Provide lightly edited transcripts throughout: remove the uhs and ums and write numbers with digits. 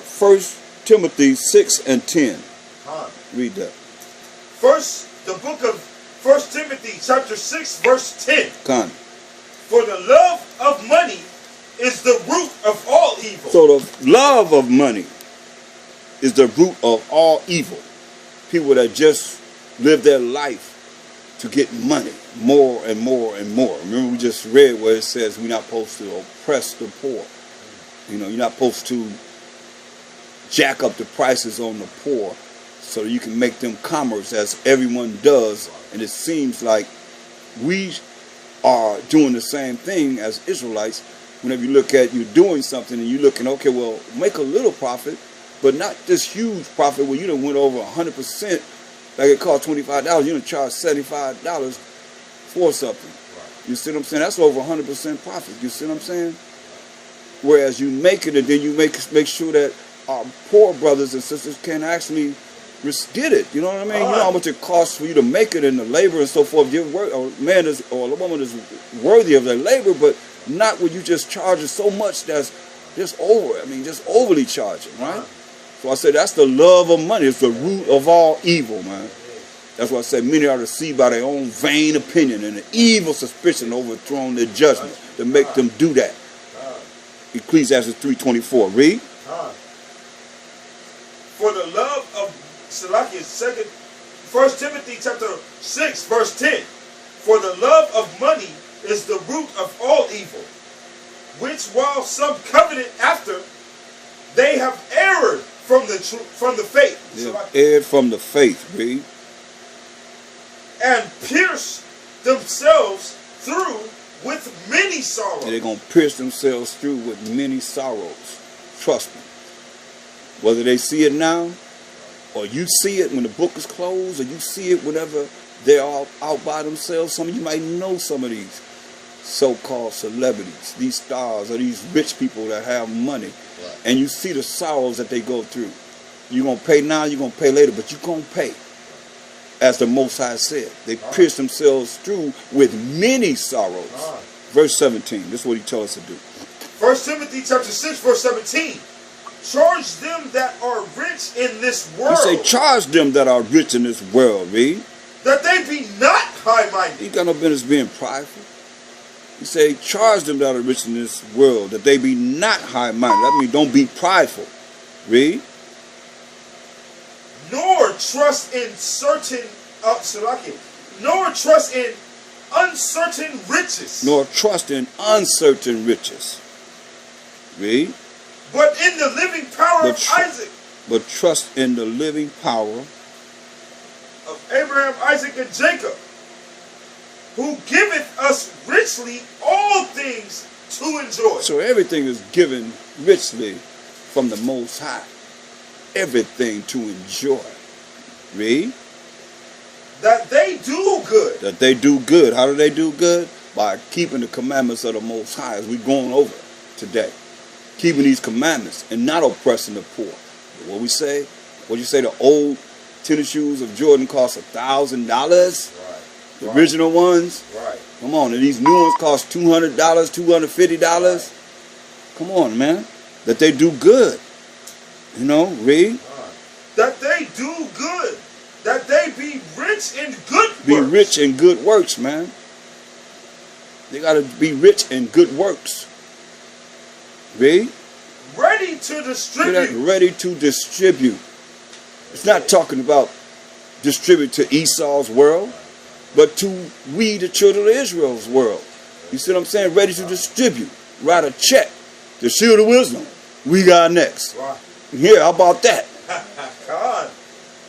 First Timothy 6 and 10. Read that. The book of 1 Timothy chapter 6 verse 10. Con. For the love of money is the root of all evil. So the love of money is the root of all evil. People that just live their life to get money more and more and more. Remember we just read where it says we're not supposed to oppress the poor. You know, you're not supposed to jack up the prices on the poor so you can make them commerce as everyone does. And it seems like we are doing the same thing as Israelites. Whenever you look at you doing something and you're looking, okay, well, make a little profit, but not this huge profit where you done went over 100%. Like it cost $25, you done charge $75 for something. You see what I'm saying? That's over 100% profit. You see what I'm saying? Whereas you make it and then you make sure that our poor brothers and sisters can actually get it. You know what I mean? You know how much it costs for you to make it and the labor and so forth. A man is or a woman is worthy of their labor, but not when you just charge it so much that's just over. I mean, just overly charging, right? So I said that's the love of money. It's the root of all evil, man. That's why I said many are deceived by their own vain opinion and an evil suspicion overthrown their judgment to make them do that. Ecclesiastes 3:24. Read. For the love of Salaki's 1 Timothy chapter 6 verse 10. For the love of money is the root of all evil, which while some coveted after, they have erred from the faith. They have erred from the faith. Read. And pierced themselves through with many sorrows. And they're going to pierce themselves through with many sorrows. Trust me. Whether they see it now, or you see it when the book is closed, or you see it whenever they're all out by themselves. Some of you might know some of these so-called celebrities, these stars, or these rich people that have money. And you see the sorrows that they go through. You're going to pay now, you're going to pay later, but you're going to pay. As the Most High said, they pierce themselves through with many sorrows. Verse 17, this is what he tells us to do. 1 Timothy chapter 6, verse 17. Charge them that are rich in this world. He say, charge them that are rich in this world, read. That they be not high-minded. He got no business being prideful. He say, charge them that are rich in this world, that they be not high-minded. That means don't be prideful. Read. Nor trust in nor trust in uncertain riches. Nor trust in uncertain riches. Read. But in the living power of Isaac. But trust in the living power of Abraham, Isaac, and Jacob, who giveth us richly all things to enjoy. So everything is given richly from the Most High. Everything to enjoy. Read. That they do good. That they do good. How do they do good? By keeping the commandments of the Most High, as we're going over today. Keeping these commandments and not oppressing the poor. What we say? What you say? The old tennis shoes of Jordan cost $1,000. Right. The original ones. Right. Come on, and these new ones cost $200, $250. Right. Come on, man. That they do good. You know, read. That they do good. That they be rich in good works. Be rich in good works, man. They got to be rich in good works. Read. Ready to distribute. Ready to distribute. It's not talking about distribute to Esau's world, but to we, the children of Israel's world. You see what I'm saying? Ready to distribute. Write a check. The shield of wisdom. We got next. Right. Here, how about that? God.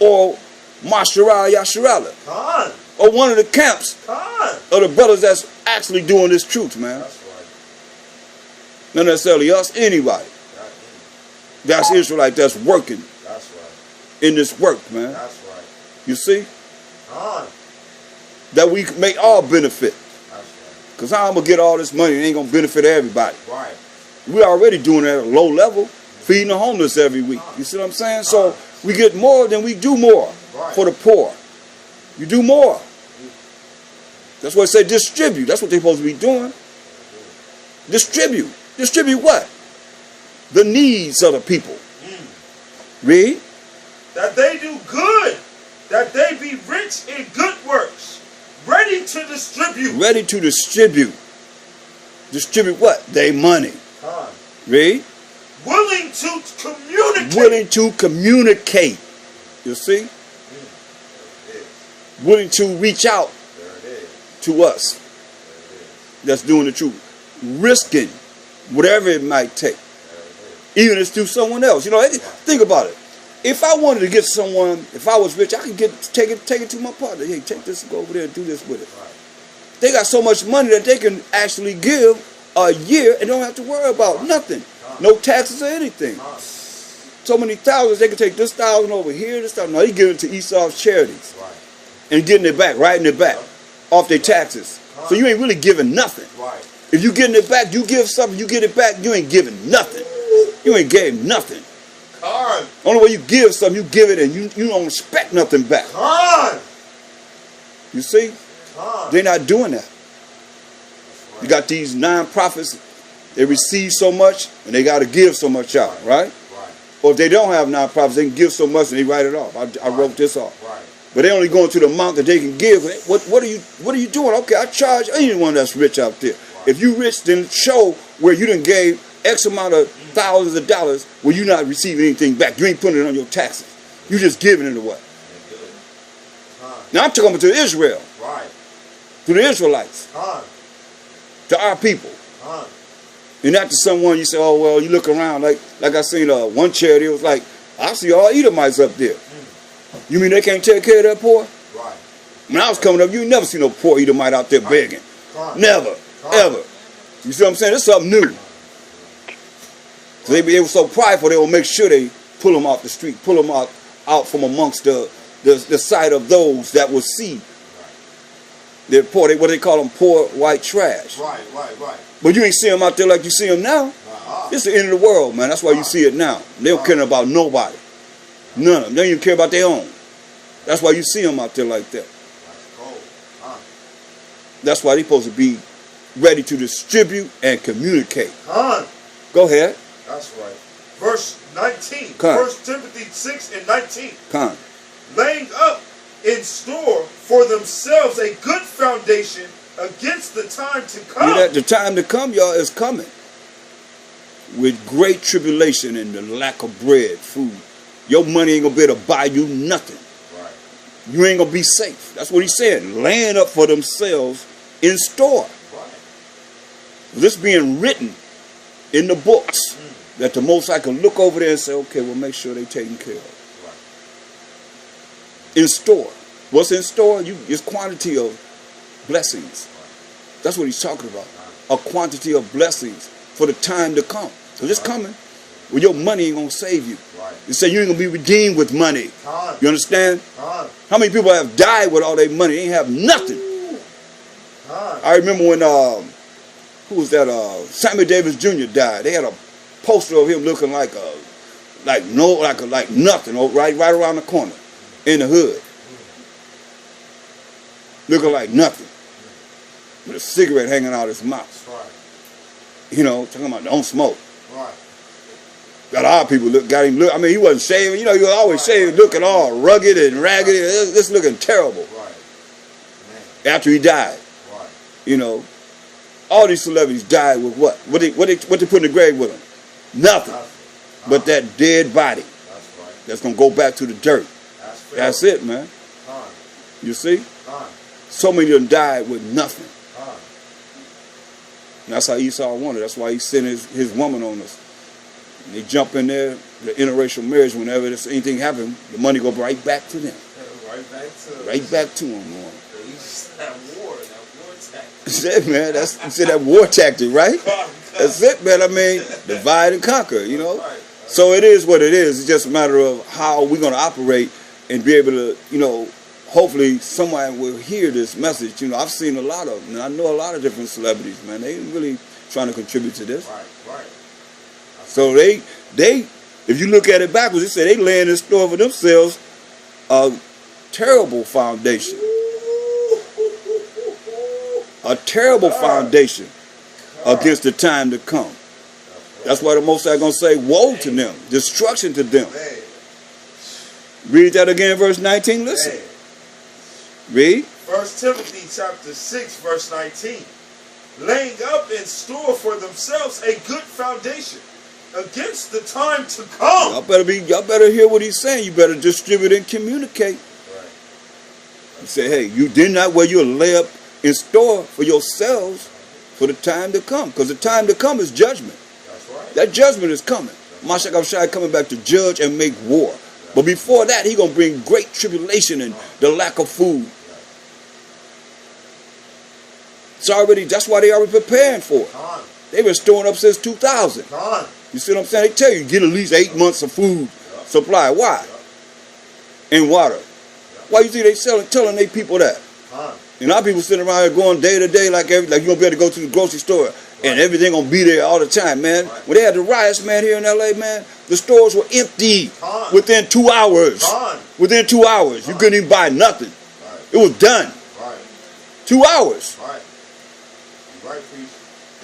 Or Masharal Yasharala. God. Or one of the camps. God. Of the brothers that's actually doing this truth, man. That's right. Not necessarily us, anybody. That's Israelite that's working. That's right. In this work, man. That's right. You see? God. That we may all benefit. That's right. Because how I'm going to get all this money? It ain't going to benefit everybody. Right. We're already doing it at a low level. Feeding the homeless every week. You see what I'm saying? So we get more than we do more for the poor. You do more. That's why I say distribute. That's what they're supposed to be doing. Distribute. Distribute what? The needs of the people. Read. That they do good, that they be rich in good works, ready to distribute. Ready to distribute. Distribute what? They money. Read. Willing to communicate. Willing to communicate. You see? Willing to reach out to us. That's doing the truth. Risking whatever it might take. Even if it's through someone else. You know, think about it. If I wanted to get someone, if I was rich, I could take it to my partner. Hey, take this and go over there and do this with it. They got so much money that they can actually give a year and don't have to worry about nothing. No taxes or anything. So many thousands, they can take this thousand over here, this thousand. No, they give it to Esau's charities. And getting it back, writing it back off their taxes. So you ain't really giving nothing. If you getting it back, you give something, you get it back, you ain't giving nothing. You ain't gave nothing. Only way you give something, you give it and you don't expect nothing back. You see? They're not doing that. You got these non-profits, they receive so much and they got to give so much out, right? Or if they don't have non-profits, they can give so much and they write it off. I wrote this off. But they only going to the amount that they can give. What are you doing? Okay, I charge anyone that's rich out there. If you rich, then show where you done gave X amount of thousands of dollars where you not receiving anything back. You ain't putting it on your taxes. You just giving it away. Now I'm talking to Israel. To the Israelites. To our people. And not to someone you say, oh, well, you look around. Like I seen one charity, it was like, I see all Edomites up there. You mean they can't take care of that poor? When I was coming up, you never see no poor Edomite out there begging. Never. Ever. You see what I'm saying? It's something new. So they were so prideful, they will make sure they pull them off the street, pull them out from amongst the sight of those that will see. They're poor. What they call them, poor white trash. But you ain't see them out there like you see them now. It's the end of the world, man. That's why you see it now. They don't care about nobody. None of them. They don't even care about their own. That's why you see them out there like that. That's why they're supposed to be ready to distribute and communicate. Go ahead. That's right. Verse 19. 1 Timothy 6 and 19. Laying up in store for themselves a good foundation against the time to come. The time to come, y'all, is coming. With great tribulation and the lack of bread, food. Your money ain't going to be able to buy you nothing. You ain't going to be safe. That's what he's saying. Laying up for themselves in store. This being written in the books that the Most High can look over there and say, okay, well, make sure they're taken care of. In store. What's in store? It's quantity of blessings. That's what he's talking about. A quantity of blessings for the time to come. So it's coming. Well, your money ain't going to save you. You say you ain't going to be redeemed with money. You understand? How many people have died with all their money? They ain't have nothing. I remember when, who was that? Samuel Davis Jr. died. They had a poster of him looking like nothing, right around the corner in the hood. Looking like nothing. With a cigarette hanging out his mouth. You know, talking about don't smoke. Got our people got him look. I mean, he wasn't shaving. You know, he was always shaving, looking all rugged and raggedy. It's looking terrible. After he died. You know, all these celebrities died with what? What they put in the grave with them? Nothing. But that dead body. That's gonna go back to the dirt. That's it, man. You see? So many of them died with nothing. And that's how Esau wanted. That's why he sent his woman on us. And they jump in there, the interracial marriage, whenever anything happened, the money go right back to them. Right back to them, man. That war tactic. That's it, man. That's that war tactic, right? That's it, man. I mean, divide and conquer, you know? So it is what it is. It's just a matter of how we're going to operate and be able to, you know, hopefully someone will hear this message. You know, I've seen a lot of them, and I know a lot of different celebrities, man. They really trying to contribute to this. So they, if you look at it backwards, they say they laying in store for themselves a terrible foundation. A terrible foundation against the time to come. That's why the Most High going to say, woe to them, destruction to them. Read that again, verse 19. Listen. Man. Read. 1 Timothy chapter 6, verse 19. Laying up in store for themselves a good foundation against the time to come. Y'all better hear what he's saying. You better distribute and communicate. Right. You say, hey, you did not where you'll lay up in store for yourselves for the time to come. Because the time to come is judgment. That's right. That judgment is coming. Mashiach Shai coming back to judge and make war. But before that, he going to bring great tribulation and the lack of food. That's why they already preparing for it. They've been storing up since 2000. You see what I'm saying? They tell you get at least 8 months of food supply. Why? And water. Why you think they telling their people that? And our people sitting around here going day to day like you're going to be able to go to the grocery store and everything going to be there all the time, man. When they had the riots, man, here in L.A., man, the stores were empty within 2 hours. Within 2 hours. You couldn't even buy nothing. It was done. 2 hours.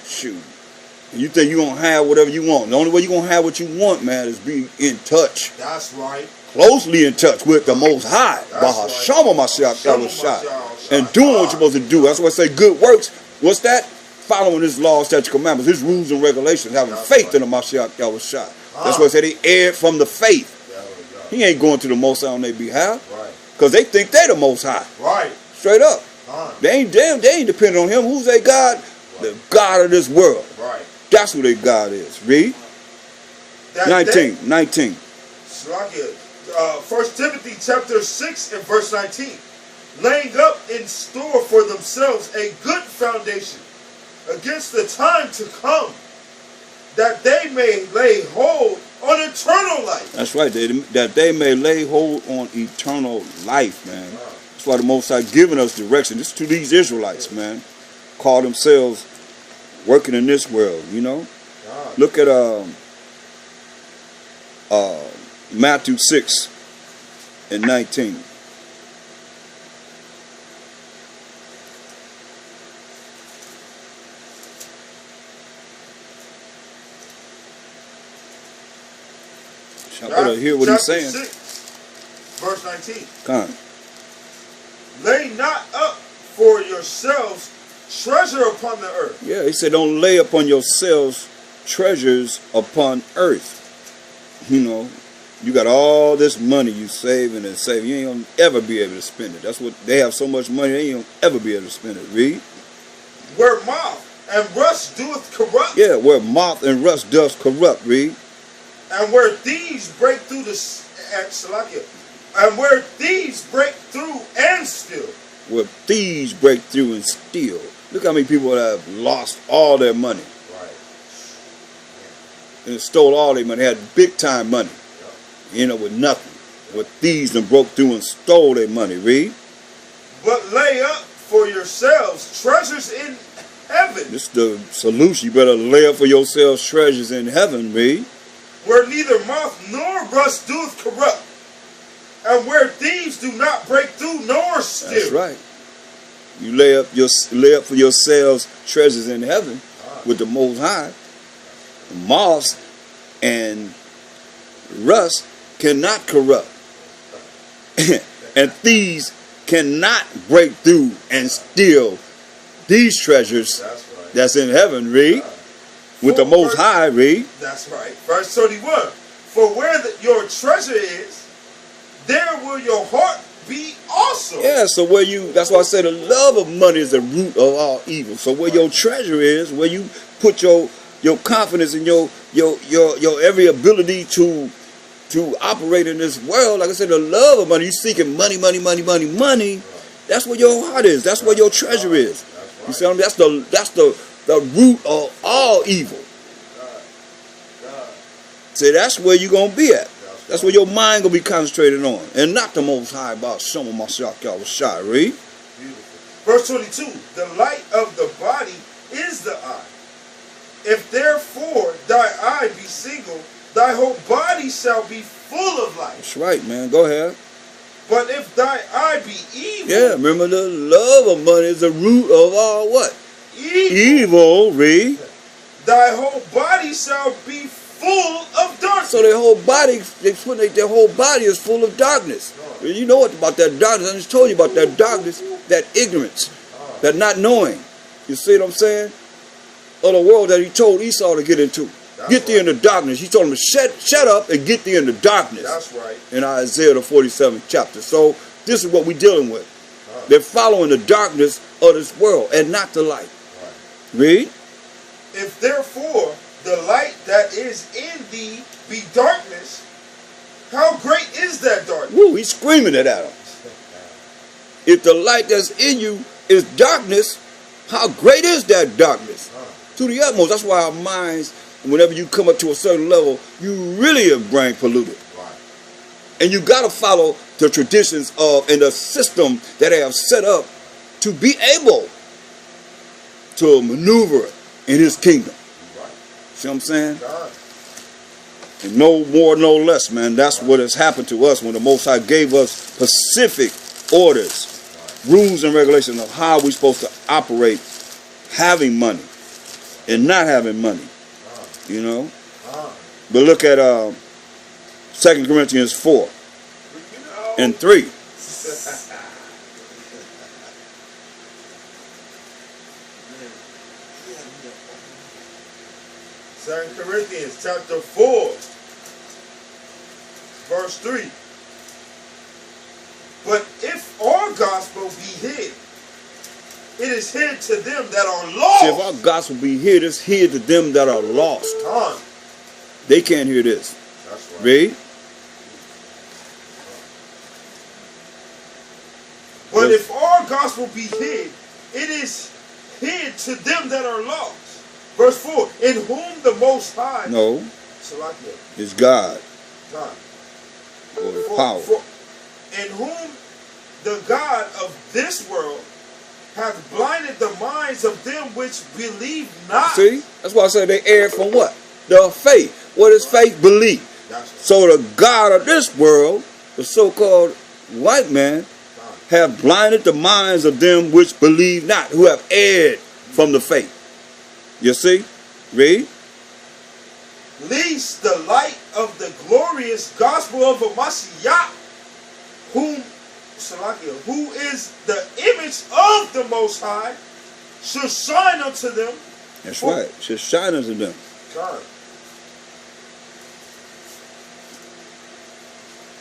Shoot. And you think you're going to have whatever you want. The only way you're going to have what you want, man, is be in touch. That's right. Closely in touch with the Most High. And doing what you're supposed to do. That's why I say good works. What's that? Following his law, statute, commandments, his rules and regulations, having faith in the Mashiach Yahushua. That's why I said he erred from the faith. He ain't going to the Most High on their behalf. Because they think they're the Most High. Straight up. They ain't dependent on him. Who's their God? The God of this world. That's who their God is. Read. 19. 1 Timothy chapter 6 and verse 19. Laying up in store for themselves a good foundation against the time to come, that they may lay hold on eternal life. That's right. That they may lay hold on eternal life, man. That's why the Most High giving us direction. This is to these Israelites, man. Call themselves working in this world, you know. Look at Matthew 6 and 19. I better hear what he's saying. 6, verse 19. Come on. Lay not up for yourselves treasure upon the earth. Yeah, he said don't lay upon yourselves treasures upon earth. You know, you got all this money you saving and saving. You ain't gonna ever be able to spend it. That's what they have so much money, they ain't gonna ever be able to spend it. Read. Where moth and rust doeth corrupt. Yeah, where moth and rust does corrupt. Read. And where thieves break through and where thieves break through and steal. Where thieves break through and steal. Look how many people have lost all their money. And stole all their money. They had big time money. You know, with nothing. Where thieves and broke through and stole their money. Read. But lay up for yourselves treasures in heaven. This is the solution. You better lay up for yourselves treasures in heaven. Read. Where neither moth nor rust doeth corrupt, and where thieves do not break through nor steal. That's right. You lay up for yourselves treasures in heaven with the Most High. Moths and rust cannot corrupt, and thieves cannot break through and steal these treasures. That's in heaven. Read. With the Most High, read. That's right. Verse 31. For where your treasure is, there will your heart be also. Yeah, so that's why I say the love of money is the root of all evil. So where your treasure is, where you put your confidence in your every ability to operate in this world, like I said, the love of money, you seeking money. That's where your heart is. That's where your treasure is. You see what I mean? That's the root of all evil. See, that's where you're going to be at. That's where your mind going to be concentrated on. And not the Most High about Shema Mashiach Yahushua. Read. Verse 22. The light of the body is the eye. If therefore thy eye be single, thy whole body shall be full of light. That's right, man. Go ahead. But if thy eye be evil. Yeah, remember the love of money is the root of all what? Evil. Read. Thy whole body shall be full of darkness. So their whole body, their whole body is full of darkness. You know what about that darkness? I just told you about that darkness, that ignorance, that not knowing. You see what I'm saying? Of the world that he told Esau to get into. Get thee in the darkness. He told him to shut up and get thee in the darkness. That's right. In Isaiah the 47th chapter. So this is what we're dealing with. They're following the darkness of this world and not the light. Read. If therefore the light that is in thee be darkness, how great is that darkness? Woo, he's screaming it at him. If the light that's in you is darkness, how great is that darkness? To the utmost. That's why our minds, whenever you come up to a certain level, you really are brain polluted. And you got to follow the traditions of and the system that they have set up to be able to maneuver in his kingdom. See what I'm saying? And no more, no less, man. That's what has happened to us when the Most High gave us specific orders, rules and regulations of how we're supposed to operate having money and not having money. You know? But look at 2 Corinthians 4 and 3. 2 Corinthians chapter 4, verse 3. But if our gospel be hid, it is hid to them that are lost. See, if our gospel be hid, it's hid to them that are lost. They can't hear this. That's right. Read. But if our gospel be hid, it is hid to them that are lost. Verse 4, in whom the Most High is God. God. Or the power. In whom the God of this world hath blinded the minds of them which believe not. See? That's why I say they erred from what? The faith. What is faith? Belief. So the God of this world, the so-called white man, have blinded the minds of them which believe not, who have erred from the faith. You see? Read. Least the light of the glorious gospel of Mashiach, who is the image of the Most High, shall shine unto them. That's right. Shall shine unto them. God.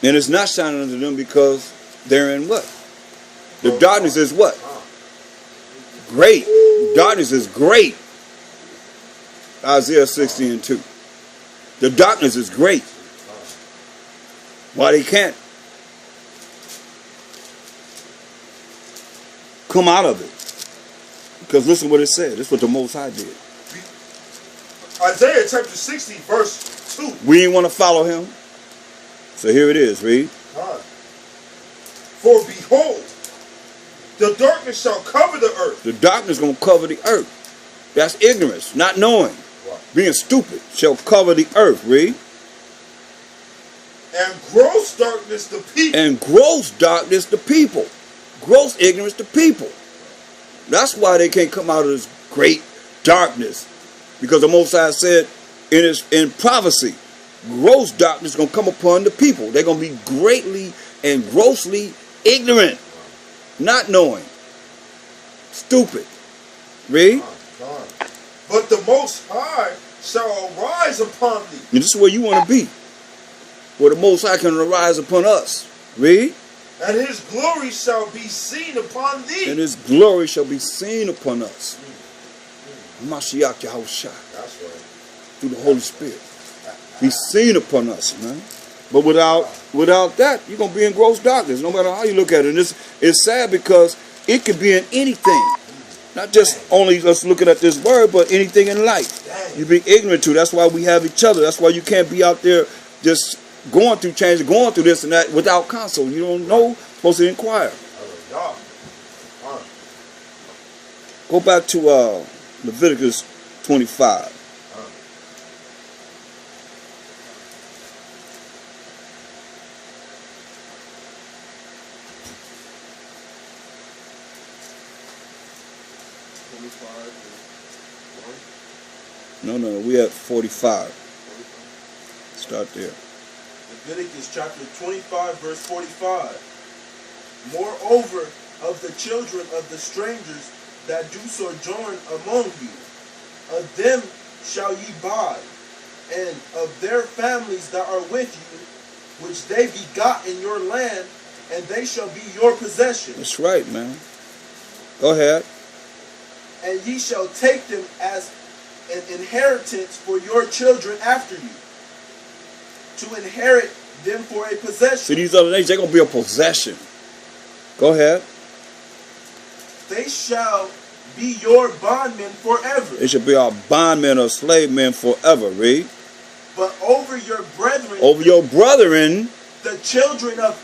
And it's not shining unto them because they're in what? The darkness is what? Great. Darkness is great. Isaiah 60 and 2. The darkness is great. Why they can't come out of it? Because listen what it said. This is what the Most High did. Isaiah chapter 60 verse 2. We didn't want to follow him. So here it is. Read. For behold, the darkness shall cover the earth. The darkness is going to cover the earth. That's ignorance, not knowing. Being stupid shall cover the earth. Read. And gross darkness the people. And gross darkness the people. Gross ignorance the people. That's why they can't come out of this great darkness. Because the Most High said in prophecy, gross darkness is going to come upon the people. They're going to be greatly and grossly ignorant. Not knowing. Stupid. Read. But the Most High shall arise upon thee. And this is where you want to be. Where the Most High can arise upon us. Read. And his glory shall be seen upon thee. And his glory shall be seen upon us. Mashiach Yahushua. That's right. Through the Holy Spirit. Be seen upon us, man. But without that, you're going to be in gross darkness, no matter how you look at it. And it's sad because it could be in anything. Not just only us looking at this word, but anything in life. You be ignorant to. That's why we have each other. That's why you can't be out there just going through change, going through this and that without counsel. You don't know. Supposed to inquire. Go back to Leviticus 25. No, we at 45. Start there. Leviticus chapter 25, verse 45. Moreover, of the children of the strangers that do sojourn among you, of them shall ye buy, and of their families that are with you, which they begot in your land, and they shall be your possession. That's right, man. Go ahead. And ye shall take them as an inheritance for your children after you, to inherit them for a possession. See, these other nations, they're going to be a possession. Go ahead. They shall be your bondmen forever. They shall be our bondmen or slave men forever. Read. But over your brethren, the children of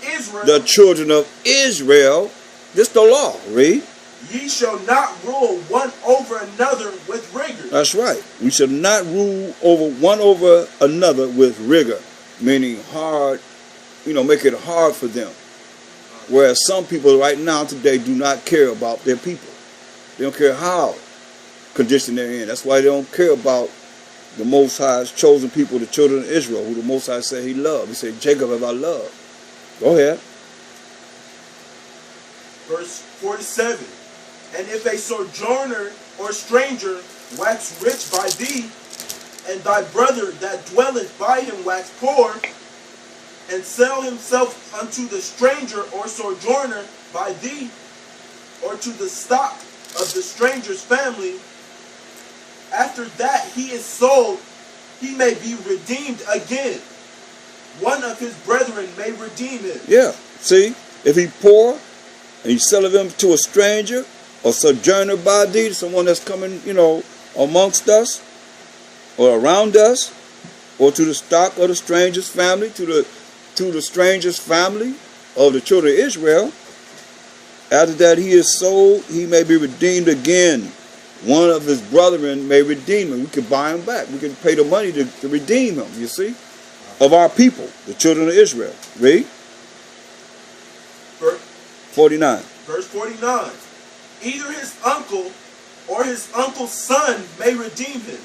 Israel, this the law. Read. Ye shall not rule one over another with rigor. That's right. We shall not rule one over another with rigor, meaning hard, make it hard for them. Whereas some people right now today do not care about their people. They don't care how condition they're in. That's why they don't care about the Most High's chosen people, the children of Israel, who the Most High said he loved. He said, Jacob have I loved. Go ahead. Verse 47. And if a sojourner or stranger wax rich by thee, and thy brother that dwelleth by him wax poor, and sell himself unto the stranger or sojourner by thee, or to the stock of the stranger's family, after that he is sold, he may be redeemed again. One of his brethren may redeem him. Yeah, see, if he poor, and you sell him to a stranger, or sojourner by thee, someone that's coming, amongst us, or around us, or to the stock of the stranger's family, to the stranger's family of the children of Israel. After that he is sold, he may be redeemed again. One of his brethren may redeem him. We can buy him back. We can pay the money to redeem him, you see, of our people, the children of Israel. Read. 49. Verse 49. Either his uncle or his uncle's son may redeem him,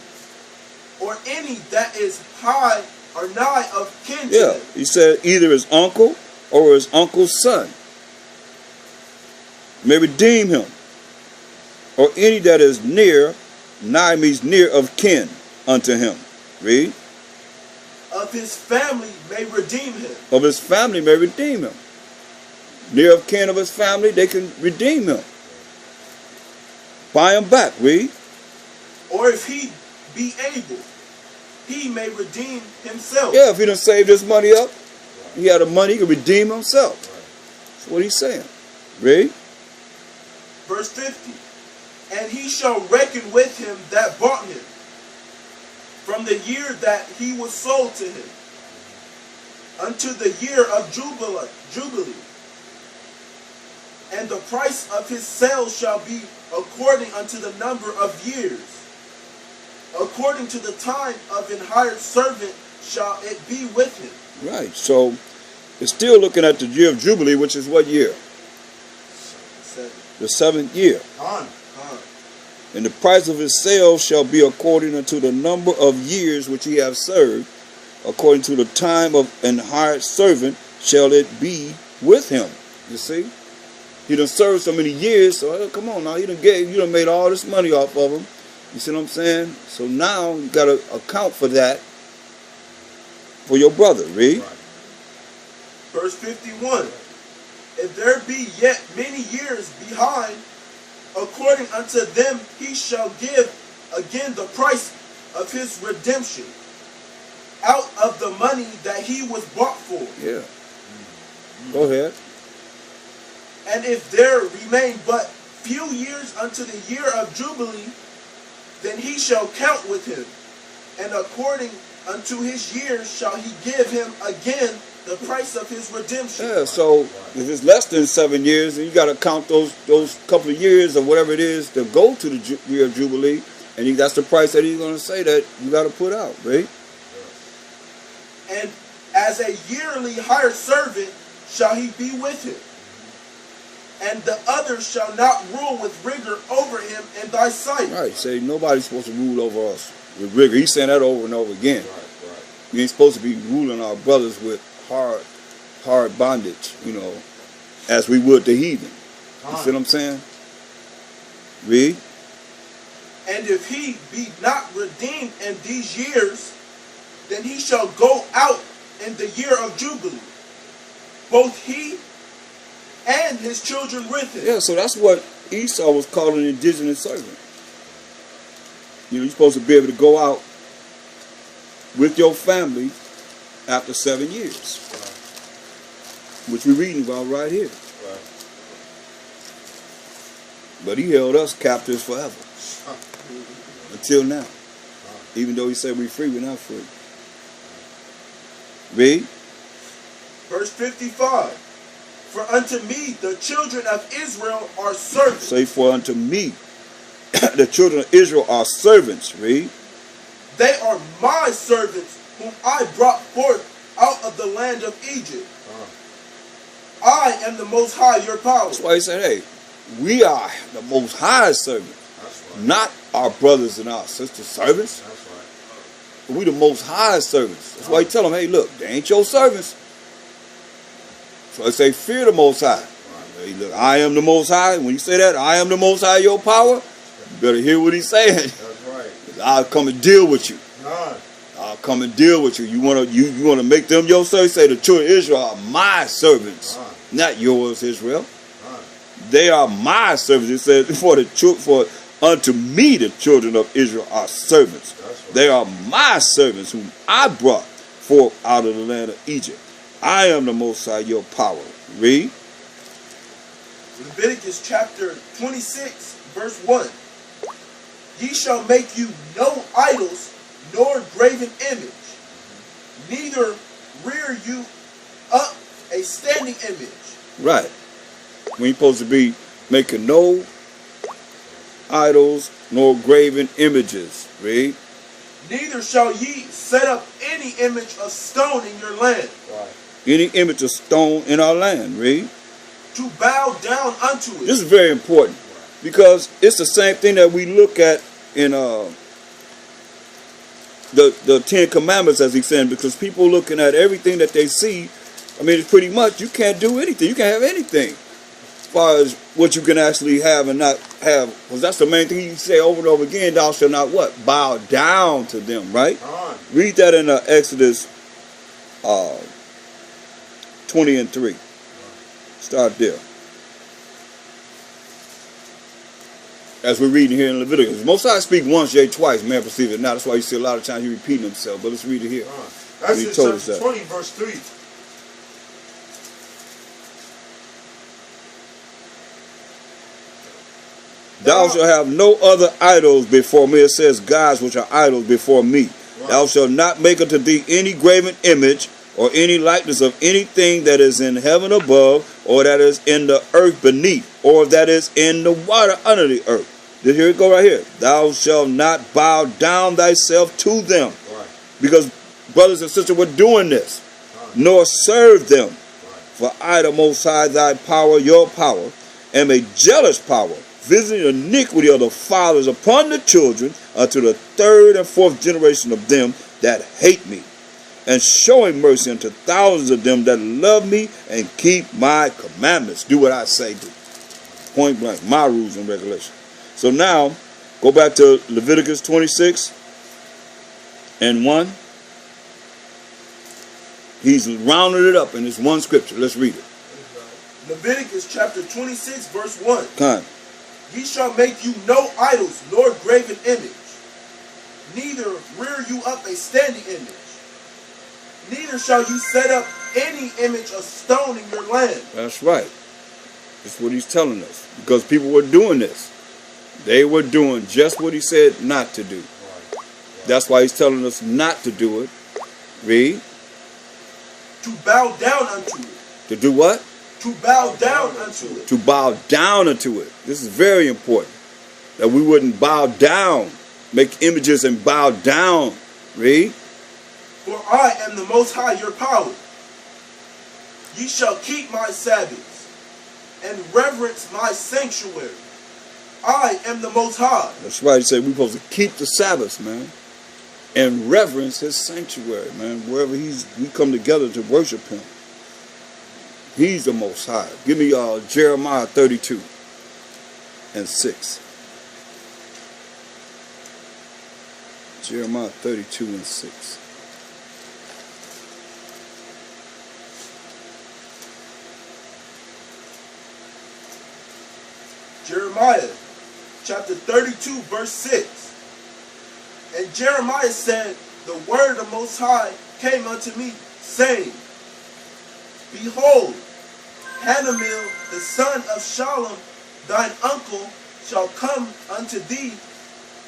or any that is high or nigh of kin to him. He said either his uncle or his uncle's son may redeem him, or any that is near, nigh means near of kin unto him. Read. Of his family may redeem him. Of his family may redeem him. Near of kin of his family, they can redeem him. Buy him back. Read. Or if he be able, he may redeem himself. Yeah, if he done saved his money up, he had the money, he can redeem himself. That's what he's saying. Read. Verse 50. And he shall reckon with him that bought him, from the year that he was sold to him, unto the year of Jubilee. And the price of his sale shall be according unto the number of years. According to the time of an hired servant shall it be with him. Right. So it's still looking at the year of Jubilee, which is what year? The 7th year. And the price of his sale shall be according unto the number of years which he hath served. According to the time of an hired servant shall it be with him. You see? He done served so many years, so come on now, you done made all this money off of him. You see what I'm saying? So now you got to account for that for your brother. Read. Right. Verse 51. If there be yet many years behind, according unto them he shall give again the price of his redemption out of the money that he was bought for. Yeah. Go ahead. And if there remain but few years unto the year of Jubilee, then he shall count with him, and according unto his years shall he give him again the price of his redemption. Yeah, so if it's less than 7 years, then you got to count those couple of years or whatever it is to go to the year of Jubilee, and that's the price that he's going to say that you got to put out, right? And as a yearly hired servant shall he be with him, and the other shall not rule with rigor over him in thy sight. Right, say nobody's supposed to rule over us with rigor. He's saying that over and over again. Right. We ain't supposed to be ruling our brothers with hard bondage, as we would the heathen. You see what I'm saying? Read. And if he be not redeemed in these years, then he shall go out in the year of Jubilee, both he and his children with him. Yeah, so that's what Esau was called an indigenous servant. You're supposed to be able to go out with your family after 7 years. Right. Which we're reading about right here. Right. But he held us captives forever. Until now. Even though he said we're free, we're not free. Read. Verse 55. For unto me the children of Israel are servants. Say, for unto me the children of Israel are servants. Read. They are my servants whom I brought forth out of the land of Egypt. I am the Most High, your power. That's why he said, hey, we are the Most High servants. Right. Not our brothers and our sisters' servants. That's right. We the Most High servants. That's why he tell them, hey, look, they ain't your servants. So I say, fear the Most High. Right. Hey, look, I am the Most High. When you say that, I am the Most High, your power, you better hear what he's saying. That's right. I'll come and deal with you. I'll come and deal with you. You wanna make them your servants? Say the children of Israel are my servants, not yours, Israel. They are my servants. It says, for unto me the children of Israel are servants. Right. They are my servants whom I brought forth out of the land of Egypt. I am the Most High, your power. Read. Leviticus chapter 26, verse 1. Ye shall make you no idols, nor graven image, neither rear you up a standing image. Right. We ain't supposed to be making no idols nor graven images. Read. Neither shall ye set up any image of stone in your land. Right. Any image of stone in our land. Read. To bow down unto it. This is very important because it's the same thing that we look at in the 10 Commandments, as he's saying, because people looking at everything that they see, I mean, it's pretty much you can't do anything. You can't have anything as far as what you can actually have and not have. Because that's the main thing you say over and over again. Thou shalt not what? Bow down to them, right? Read that in Exodus 20 and 3. Start there. As we're reading here in Leviticus. Most I speak once, yea, twice, man perceive it now. That's why you see a lot of times he repeating himself. But let's read it here. That's in chapter 20, verse 3. Thou shalt have no other idols before me. It says gods which are idols before me. Right. Thou shalt not make unto thee any graven image or any likeness of anything that is in heaven above, or that is in the earth beneath, or that is in the water under the earth. Here it go right here. Thou shalt not bow down thyself to them. Right. Because brothers and sisters were doing this. Right. Nor serve them. Right. For I, the Most High, thy power, your power, am a jealous power, visiting iniquity of the fathers upon the children unto the third and fourth generation of them that hate me, and showing mercy unto thousands of them that love me and keep my commandments. Do what I say do. Point blank. My rules and regulations. So now, go back to Leviticus 26 and 1. He's rounded it up in this one scripture. Let's read it. Leviticus chapter 26, verse 1. Kind. Ye shall make you no idols, nor graven image, neither rear you up a standing image. Neither shall you set up any image of stone in your land. That's right. That's what he's telling us. Because people were doing this. They were doing just what he said not to do. That's why he's telling us not to do it. Read. To bow down unto it. To do what? To bow down unto it. To bow down unto it. This is very important. That we wouldn't bow down. Make images and bow down. Read. For I am the Most High, your power. Ye shall keep my Sabbaths and reverence my sanctuary. I am the Most High. That's right. He said we're supposed to keep the Sabbaths, man. and reverence his sanctuary, man. Wherever we come together to worship him. He's the Most High. Give me Jeremiah 32 and 6. Jeremiah 32 and 6. Jeremiah chapter 32 verse 6. And Jeremiah said, the word of the Most High came unto me, saying, Behold, Hanamel, the son of Shalom, thine uncle, shall come unto thee,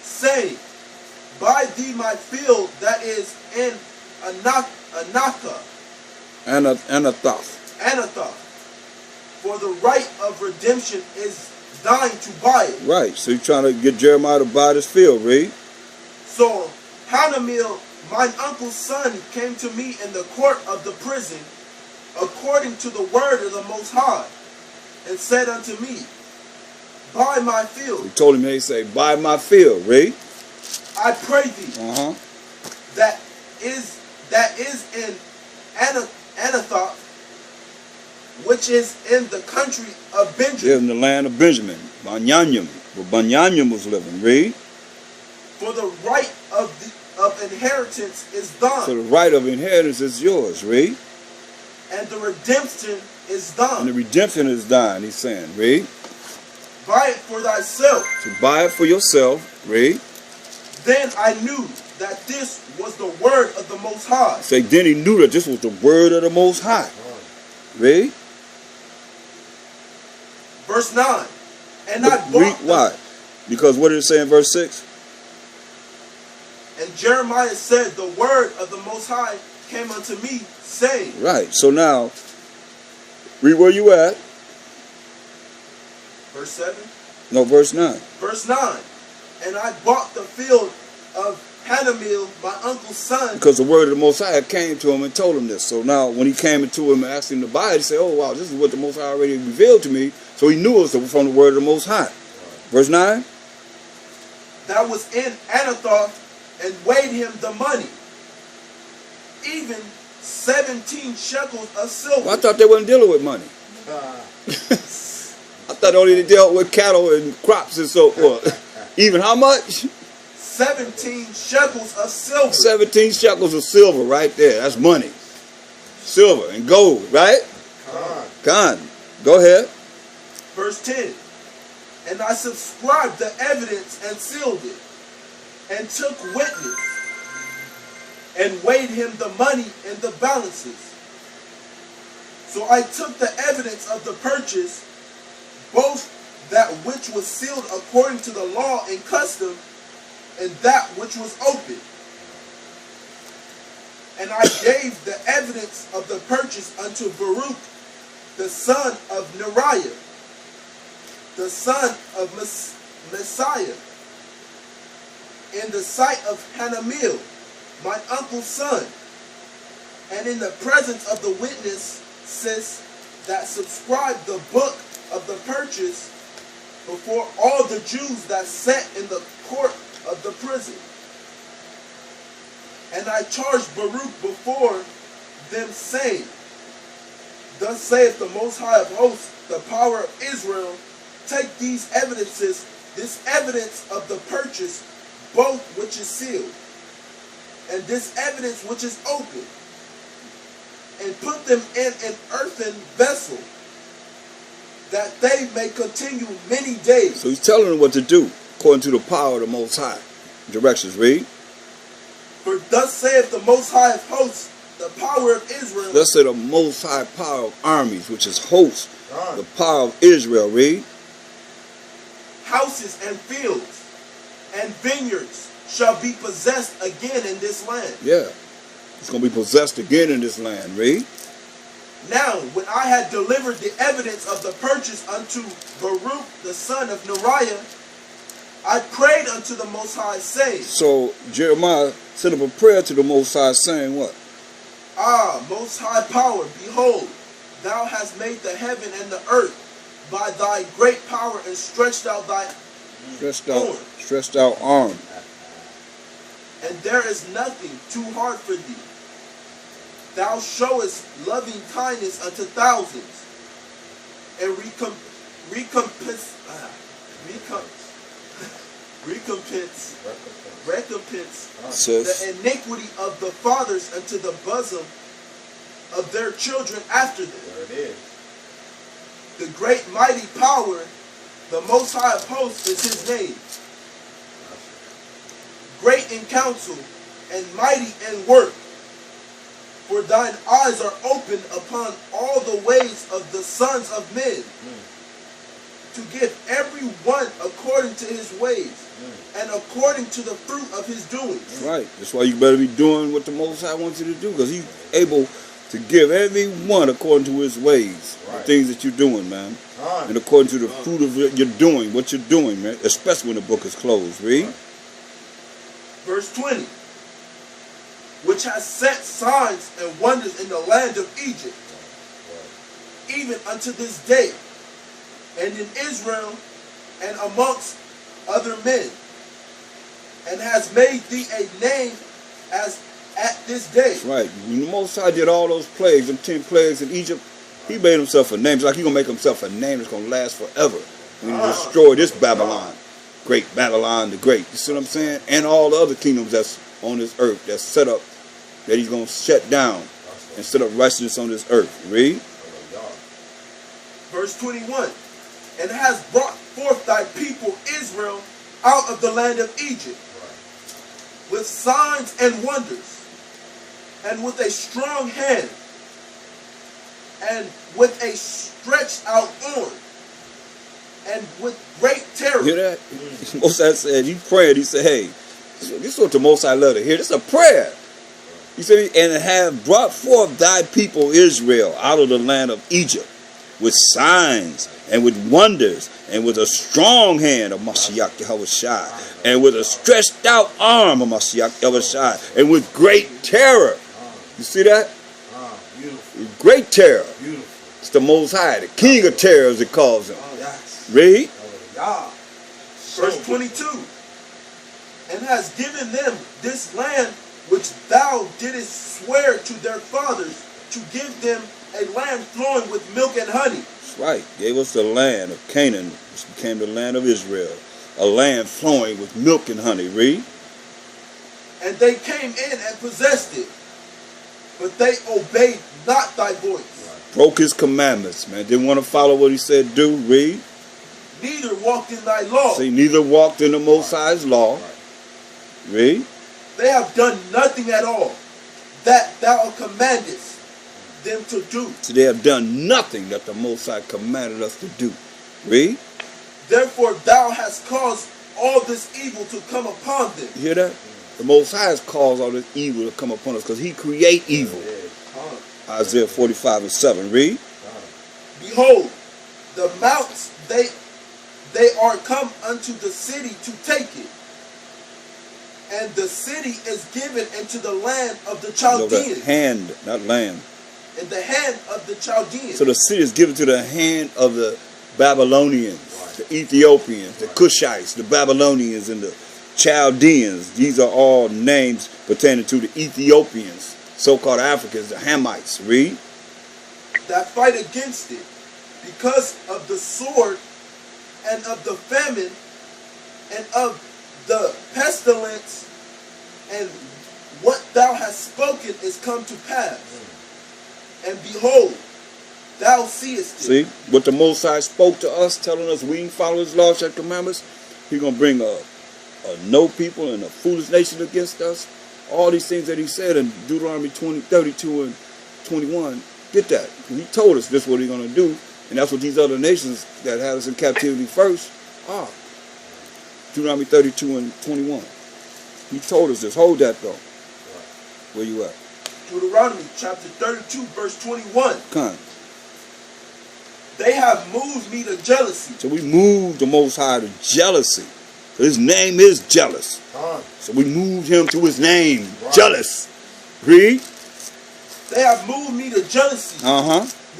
saying, Buy thee my field that is in Anathoth, for the right of redemption is thine to buy it. Right, so you're trying to get Jeremiah to buy this field, read. So Hanamel, mine uncle's son, came to me in the court of the prison, according to the word of the Most High, and said unto me, Buy my field. He told him, he said, buy my field, read. I pray thee, that is in Anathoth, which is in the country of Benjamin. Yeah, in the land of Benjamin, Banyanyam, where Banyanyam was living, read. For the right of inheritance is thine. So the right of inheritance is yours, read. And the redemption is thine. And the redemption is thine, he's saying, read. Buy it for thyself. To buy it for yourself, read. Then I knew that this was the word of the Most High. Say, then he knew that this was the word of the Most High. Read. Verse 9. And I bought. Read why? Because what did it say in verse 6? And Jeremiah said, the word of the Most High came unto me, saying. Right. So now, read where you at. Verse 7? No, verse 9. Verse 9. And I bought the field of Hanamel, my uncle's son. Because the word of the Most High came to him and told him this. So now, when he came into him and asked him to buy it, he said, oh, wow, this is what the Most High already revealed to me. So he knew it was from the word of the Most High. Verse 9. That was in Anathoth, and weighed him the money, even 17 shekels of silver. Well, I thought they wasn't dealing with money. I thought only they dealt with cattle and crops and so forth. Even how much? 17 shekels of silver. 17 shekels of silver right there. That's money. Silver and gold, right? Con. Go ahead. Verse 10. And I subscribed the evidence and sealed it, and took witness, and weighed him the money in the balances. So I took the evidence of the purchase, both that which was sealed according to the law and custom, and that which was open. And I gave the evidence of the purchase unto Baruch, the son of Neriah, the son of Messiah, in the sight of Hanamel, my uncle's son, and in the presence of the witnesses that subscribed the book of the purchase before all the Jews that sat in the court of the prison. And I charged Baruch before them, saying, Thus saith the Most High of hosts, the power of Israel, take these evidences, this evidence of the purchase, both which is sealed, and this evidence which is open, and put them in an earthen vessel, that they may continue many days. So he's telling them what to do, according to the power of the Most High. Directions, read. For thus saith the Most High of hosts, the power of Israel. Thus saith the Most High power of armies, which is hosts, the power of Israel, read. Houses and fields and vineyards shall be possessed again in this land. Yeah. It's going to be possessed again in this land. Read. Now, when I had delivered the evidence of the purchase unto Baruch, the son of Neriah, I prayed unto the Most High, saying. So, Jeremiah sent up a prayer to the Most High, saying what? Ah, Most High power, behold, thou hast made the heaven and the earth by thy great power, and stretched out thy stretched out arm. and there is nothing too hard for thee. Thou showest loving kindness unto thousands, and recompense the iniquity of the fathers unto the bosom of their children after them. There it is. The great mighty power, the Most High of hosts is his name. Great in counsel and mighty in work. For thine eyes are opened upon all the ways of the sons of men, to give every one according to his ways, and according to the fruit of his doings. Right. That's why you better be doing what the Most High wants you to do, because he's able to give every one according to his ways, the things that you're doing, man. And according to the fruit of what you're doing, man, especially when the book is closed. Read. Verse 20. Which has set signs and wonders in the land of Egypt, even unto this day, and in Israel and amongst other men, and has made thee a name as at this day. Right. When the Most High did all those plagues, them 10 plagues in Egypt, he made himself a name. It's like he's going to make himself a name that's going to last forever. When he destroy this Babylon, great Babylon the Great. You see what I'm saying? And all the other kingdoms that's on this earth, that's set up, that he's going to shut down and set up righteousness on this earth. Read. Verse 21. And has brought forth thy people Israel out of the land of Egypt, with signs and wonders, and with a strong hand, and with a stretched out arm, and with great terror. Hear that? Most High said, he prayed, he said, hey, this is what the Most High love to hear. This is a prayer. He said, and have brought forth thy people Israel out of the land of Egypt, with signs and with wonders, and with a strong hand of Mashiach Yahushua, and with a stretched out arm of Mashiach Yahushua, and with great terror. You see that? Beautiful. Great terror. Beautiful. It's the Most High, the King of terror, as it calls him. Yes. Read. Verse 22. And has given them this land which thou didst swear to their fathers, to give them a land flowing with milk and honey. That's right. Gave us the land of Canaan, which became the land of Israel. A land flowing with milk and honey. Read. And they came in and possessed it, but they obeyed not thy voice. Broke his commandments, man. Didn't want to follow what he said do. Read. Neither walked in thy law. See, neither walked in the Most High's law. Read. They have done nothing at all that thou commandest them to do. So they have done nothing that the Most High commanded us to do. Read. Therefore thou hast caused all this evil to come upon them. You hear that? The Most High has caused all this evil to come upon us because he create evil. Isaiah 45:7. Read. Behold, the mounts, they are come unto the city to take it. And the city is given into the land of the Chaldeans. No, hand, not land. In the hand of the Chaldeans. So the city is given to the hand of the Babylonians, the Ethiopians, the Cushites, the Babylonians, and the Chaldeans. These are all names pertaining to the Ethiopians, so-called Africans, the Hamites. Read. That fight against it, because of the sword, and of the famine, and of the pestilence, and what thou hast spoken is come to pass. And behold, thou seest it. See, what the Most High spoke to us, telling us we ain't follow his laws and commandments, he's going to bring a no people and a foolish nation against us. All these things that he said in Deuteronomy 32 and 21, get that. He told us this is what he's going to do, and that's what these other nations that had us in captivity first are. Deuteronomy 32 and 21. He told us this. Hold that though. Where you at? Deuteronomy chapter 32 verse 21. Come. They have moved me to jealousy. So we moved the Most High to jealousy. So his name is jealous. So we moved him to his name. Jealous. Read. They have moved me to jealousy.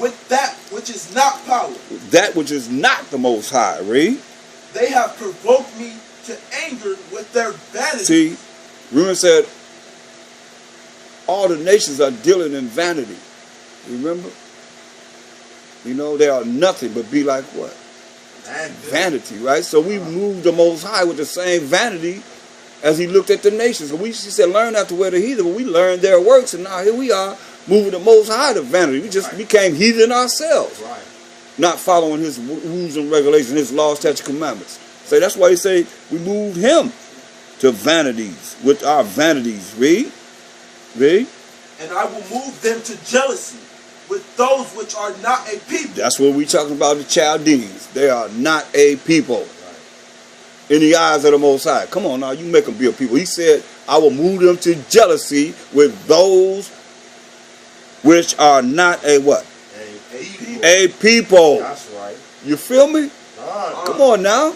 With that which is not power. That which is not the Most High. Read. They have provoked me to anger with their vanity. See, Remember it said, all the nations are dealing in vanity. Remember? You know, they are nothing but be like what? Vanity, right? So we moved the Most High with the same vanity as he looked at the nations. He said, learn not to wear the heathen, but we learned their works, and now here we are moving the Most High to vanity. We just became heathen ourselves. Right. Not following his rules and regulations, his laws, statutes, commandments. So that's why he say we moved him to vanities, with our vanities. Read. Read. And I will move them to jealousy with those which are not a people. That's what we talking about, the Chaldeans. They are not a people. In the eyes of the Most High. Come on now, you make them be a people. He said, I will move them to jealousy with those which are not a what? A people. That's right. You feel me? Come on now.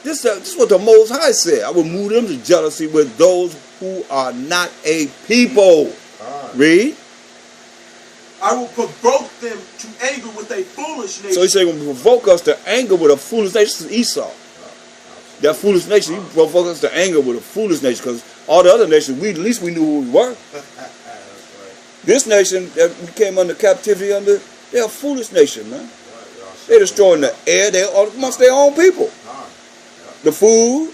This is what the Most High said. I will move them to jealousy with those who are not a people. Read. I will provoke them to anger with a foolish nation. So he said he will provoke us to anger with a foolish nation. This is Esau. That foolish nation, he provoked us to anger with a foolish nation, because all the other nations, at least we knew who we were. This nation that we came under captivity under, they're a foolish nation, man. They're destroying the air. They're amongst their own people. The food,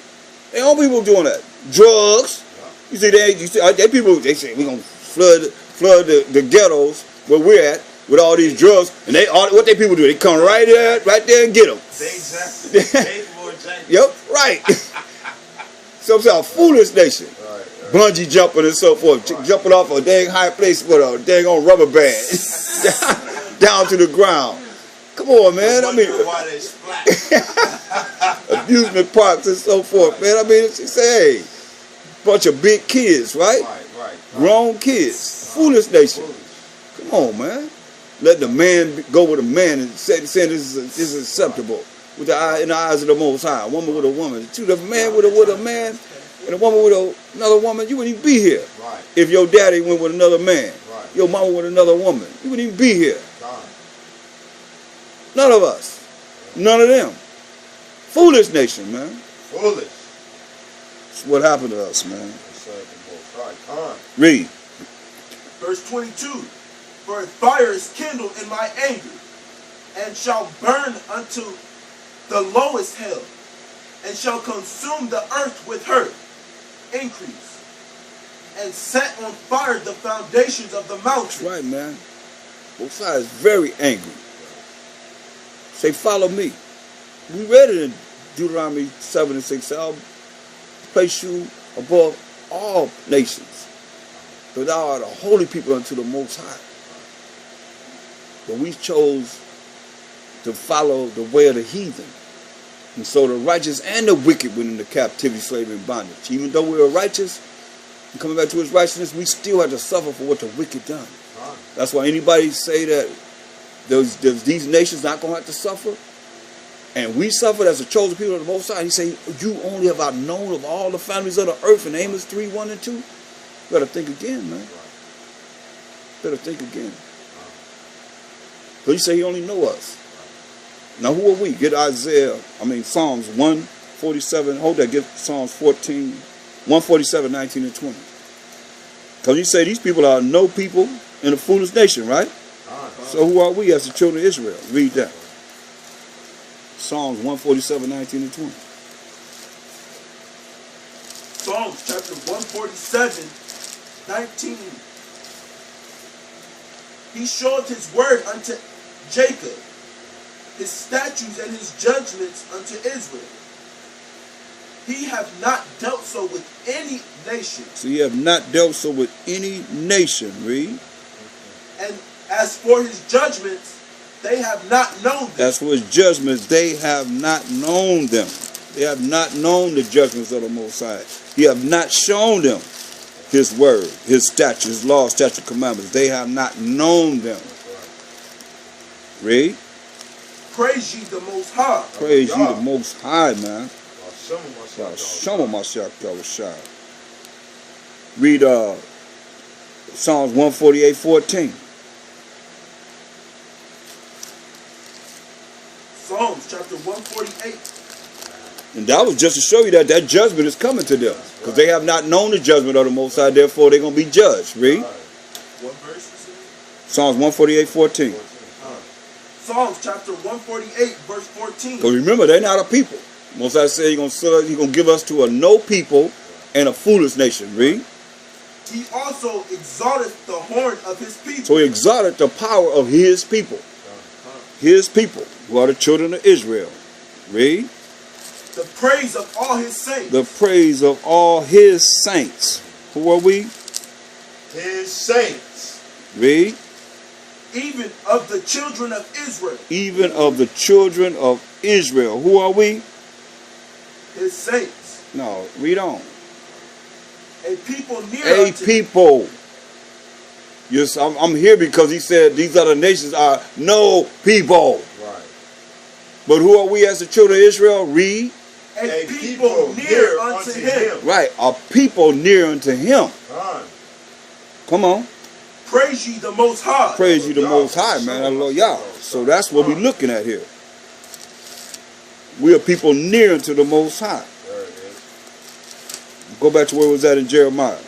their own people doing that. Drugs. You see, they people, they say we're gonna flood the ghettos where we're at with all these drugs, and what they people do? They come right there and get them. Exactly. Yep, right. So it's a foolish nation. Bungee jumping and so forth, jumping off a dang high place with a dang on rubber band down to the ground. Come on, man. I mean, amusement parks and so forth, man. I mean, she say, hey, bunch of big kids, right? Grown kids. Foolish nation. Come on, man. Let the man go with a man and say this is acceptable in the eyes of the Most High. A woman with a woman. A man with a man and a woman with another woman, you wouldn't even be here. If your daddy went with another man, your mama with another woman, you wouldn't even be here. None of us. None of them. Foolish nation, man. Foolish. That's what happened to us, man. Read. Verse 22. For a fire is kindled in my anger, and shall burn unto the lowest hell, and shall consume the earth with her increase, and set on fire the foundations of the mountains. Right, man. Mosiah is very angry. Say, follow me. We read it in Deuteronomy 7 and 6. I'll place you above all nations, for thou art a holy people unto the Most High. But we chose to follow the way of the heathen. And so the righteous and the wicked went into captivity, slavery, and bondage. Even though we were righteous and coming back to his righteousness, we still had to suffer for what the wicked done. That's why anybody say that these nations not going to have to suffer, and we suffered as a chosen people of the Most High, he say, you only have known of all the families of the earth in Amos 3, 1 and 2. You better think again, man. Better think again. So he say he only know us. Now who are we? Get Psalms 147. Hold that. Get Psalms 147, 19 and 20. Because you say these people are no people in a foolish nation, right? So who are we as the children of Israel? Read that. Psalms 147, 19 and 20. Psalms chapter 147, 19. He showed his word unto Jacob, his statutes and his judgments unto Israel. He have not dealt so with any nation. So he have not dealt so with any nation. Read. And as for his judgments, they have not known them. As for his judgments, they have not known them. They have not known the judgments of the Most High. He have not shown them his word, his statutes, his laws, statutes, commandments. They have not known them. Read. Praise ye the Most High. Praise ye the Most High, man. Read Psalms 148, 14. Psalms chapter 148. And that was just to show you that that judgment is coming to them. Because they have not known the judgment of the Most High, therefore they're going to be judged. Read. What verse is it? Psalms 148:14. Psalms chapter 148, verse 14. Because remember, they're not a people. Most High said he's going to give us to a no people and a foolish nation. Read. He also exalteth the horn of his people. So he exalted the power of his people. His people, who are the children of Israel. Read. The praise of all his saints. The praise of all his saints. Who are we? His saints. Read. Even of the children of Israel. Even of the children of Israel. Who are we? His saints. No, read on. A people near A unto people. Yes, I'm here because he said these other nations are no people. Right. But who are we as the children of Israel? Read. a people near unto him. Right, a people near unto him. Come on. Praise ye the Most High. Praise you the Most High, man. Hallelujah. So that's what we're looking at here. We are people near unto the Most High. There it is. Go back to where it was at in Jeremiah.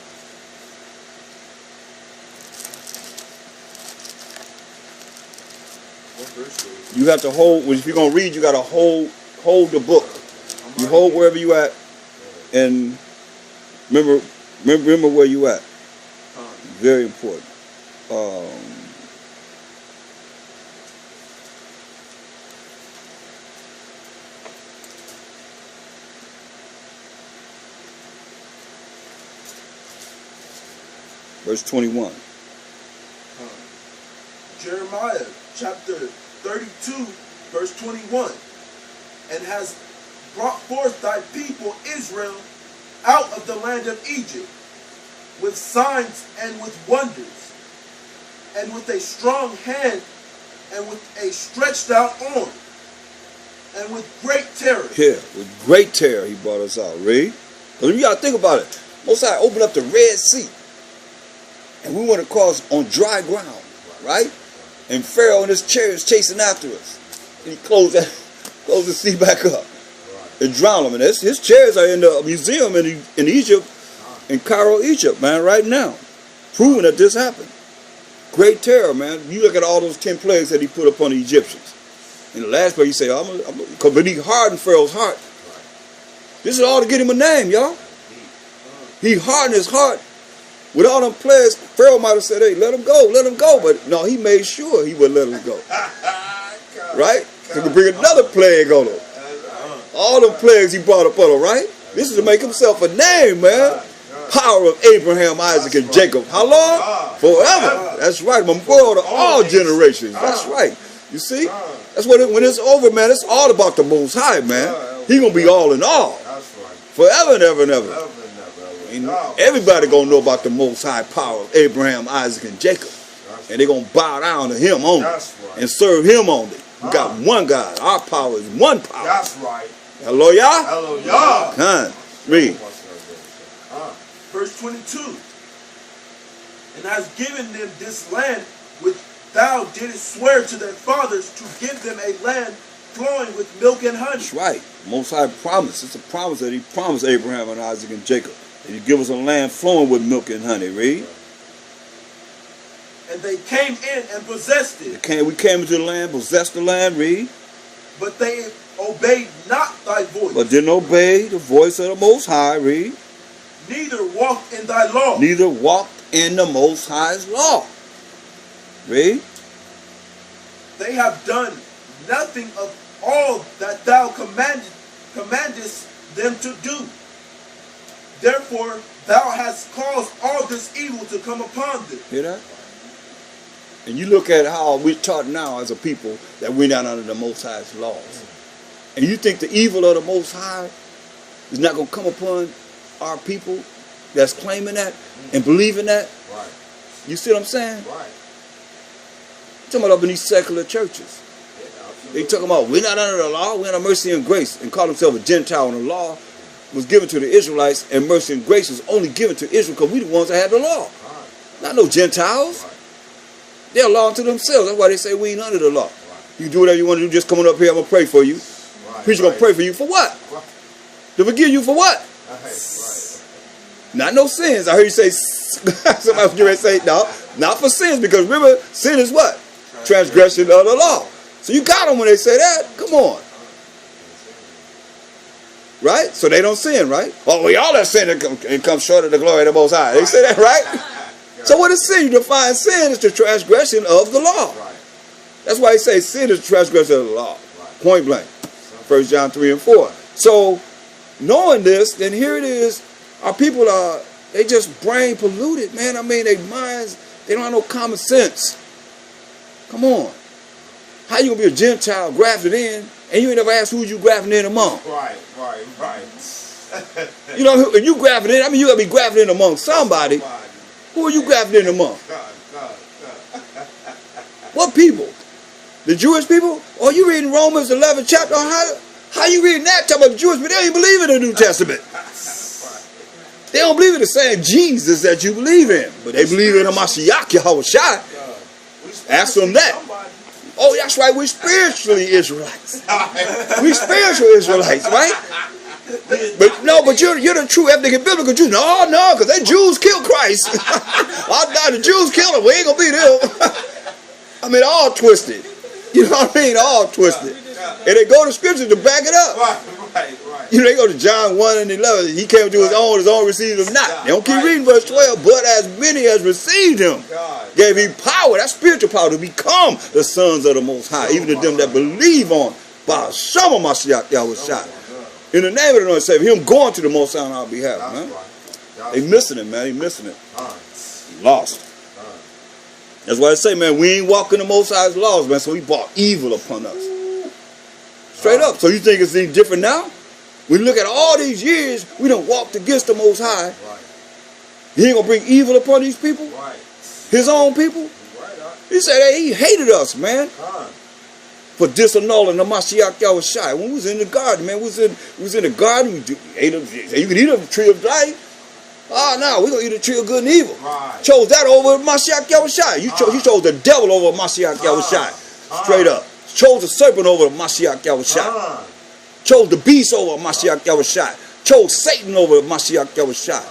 You have to hold, if you're going to read, you got to hold the book. You hold wherever you at, and remember where you at. Very important. Verse 21. Jeremiah chapter 32, verse 21. And has brought forth thy people Israel out of the land of Egypt with signs and with wonders, and with a strong hand, and with a stretched out arm, and with great terror. Yeah, with great terror he brought us out. Read. Because you got to think about it. Most High opened up the Red Sea, and we went across on dry ground, right? And Pharaoh and his chariots chasing after us. And he closed the sea back up and drowned them. And his chariots are in the museum in Egypt, in Cairo, Egypt, man, right now. Proving that this happened. Great terror, man. You look at all those 10 plagues that he put upon the Egyptians. In the last plague, he said, but he hardened Pharaoh's heart. This is all to get him a name, y'all. He hardened his heart. With all them plagues, Pharaoh might have said, hey, let him go. But no, he made sure he would let him go. Right? He could bring another plague on him. All the plagues he brought up on him, right? This is to make himself a name, man. Power of Abraham, Isaac, and Jacob. How long? Forever. That's right. Memorial to all generations. That's right. You see? That's what when it's over, man, it's all about the Most High, man. He going to be all in all. Forever and ever and ever. And everybody going to know about the Most High power of Abraham, Isaac, and Jacob. And they're going to bow down to him only. And serve him only. We got one God. Our power is one power. That's right. Hello, y'all? Hello, y'all. Come on. Read. Verse 22. And has given them this land which thou didst swear to their fathers to give them a land flowing with milk and honey. That's right. Most High promise. It's a promise that he promised Abraham and Isaac and Jacob. And he give us a land flowing with milk and honey. Read. And they came in and possessed it. We came into the land, possessed the land. Read. But they obeyed not thy voice. But didn't obey the voice of the Most High. Read. Neither walked in thy law. Neither walked in the Most High's law. Read. They have done nothing of all that thou commandest them to do. Therefore, thou hast caused all this evil to come upon them. Hear that? And you look at how we're taught now as a people that we're not under the Most High's laws. And you think the evil of the Most High is not going to come upon our people that's claiming that and believing that? Right. You see what I'm saying? Right. Talking about up in these secular churches. They talking about we're not under the law, we're under mercy and grace, and call themselves a Gentile, and the law was given to the Israelites, and mercy and grace was only given to Israel because we the ones that had the law. Right. Not no Gentiles. Right. They're a law unto themselves. That's why they say we ain't under the law. Right. You do whatever you want to do, just coming up here, I'm going to pray for you. Right. Preacher going to pray for you for what? To forgive you for what? Right. Not no sins. I heard you say, somebody was ready to say, no, not for sins, because remember, sin is what? Transgression of the law. So you got them when they say that. Come on. Right? So they don't sin, right? Oh, we all have sinned and come short of the glory of the Most High. They say that, right? So what is sin? You define sin as the transgression of the law. That's why he says sin is the transgression of the law. Point blank. 1 John 3 and 4. So knowing this, then here it is. Our people are, they just brain polluted, man. I mean, their minds, they don't have no common sense. Come on. How you gonna be a Gentile grafted in, and you ain't never asked who you grafted in among? Right. You know, if you grafted in, I mean, you gotta be grafted in among somebody. Who are you grafted in among? God. What people? The Jewish people? Or you reading Romans 11 chapter? How you reading that? Talking about the Jewish, but they don't even believe in the New Testament. They don't believe in the same Jesus that you believe in, but they believe in a Mashiach Yahushua. Ask them that. Oh, that's right. We're spiritually Israelites. We spiritual Israelites, right? But you're the true ethnic and biblical Jew. No, because they Jews killed Christ. The Jews killed him. We ain't gonna be them. I mean, all twisted. You know what I mean? All twisted. And they go to scripture to back it up. Right. You know, they go to John 1 and 11. He came to his own received him not. They don't keep reading verse 12. But as many as received him, gave him power, that spiritual power, to become the sons of the Most High, even to them that believe on by Shama Mashiach Yahushua. In the name of the Lord Savior, him going to the Most High on our behalf, man. They missing it, man. They missing it. Lost. That's why I say, man, we ain't walking the Most High's laws, man, so he brought evil upon us. Straight up. So you think it's any different now? We look at all these years, we done walked against the Most High. He ain't going to bring evil upon these people? His own people? He said, hey, he hated us, man. For disannulling the Mashiach Yahushua. When we was in the garden, man, we was in the garden, we ate you can eat of the tree of life. No, we're going to eat the tree of good and evil. Chose that over Mashiach Yahushua. You chose the devil over Mashiach Yahushua. Straight up. Chose the serpent over Mashiach Yahushua. Chose the beast over Mashiach Yahushua. Chose Satan over Mashiach Yahushua.